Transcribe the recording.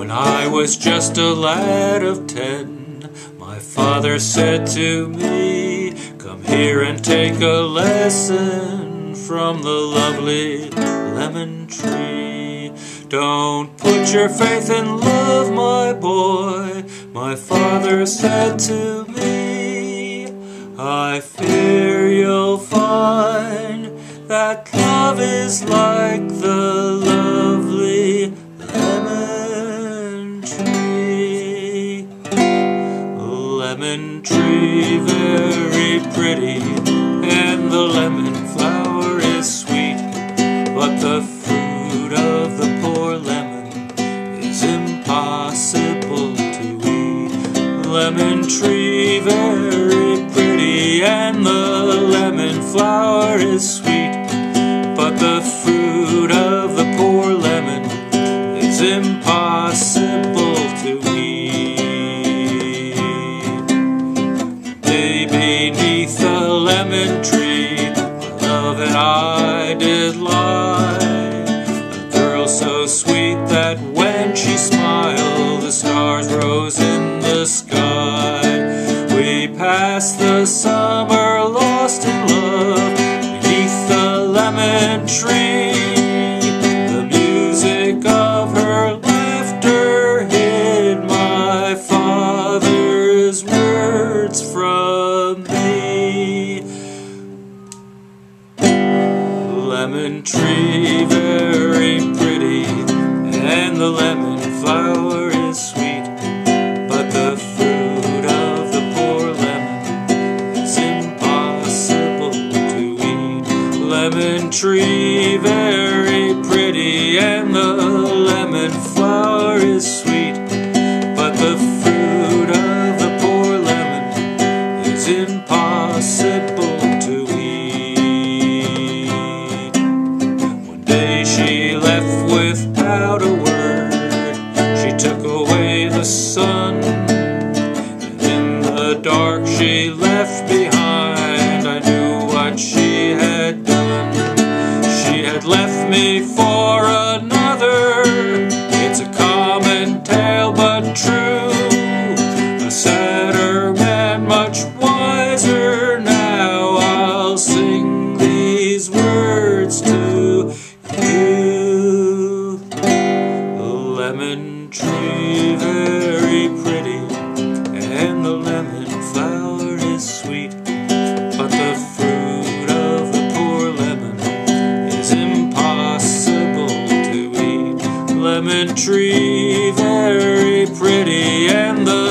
When I was just a lad of 10, my father said to me, "Come here and take a lesson from the lovely lemon tree. Don't put your faith in love, my boy," my father said to me. "I fear you'll find that love is like the lovely lemon tree. Lemon tree, very pretty, and the lemon flower is sweet, but the fruit of the poor lemon is impossible to eat. Lemon tree, very pretty, and the lemon flower is sweet, but the fruit of the poor lemon is impossible to eat. Day beneath the lemon tree, love and I did lie. A girl so sweet that when she smiled, the stars rose in the sky. We passed the summer lost in love beneath the lemon tree. The music of her laughter hid my father's words from me. Lemon tree, very pretty, and the lemon flower is sweet, but the fruit of the poor lemon is impossible to eat. Lemon tree, very pretty, and the lemon flower is sweet, but the fruit of the poor lemon is impossible to eat. One day she left without a word. She took away the sun, and in the dark she left behind. I knew what she had done. She had left me for another. It's a common tale but true. A sadder man, much wiser now. I'll sing these words to you. Lemon tree, very pretty, and the lemon flower is sweet, but the fruit of the poor lemon is impossible to eat. Lemon tree, very pretty, and the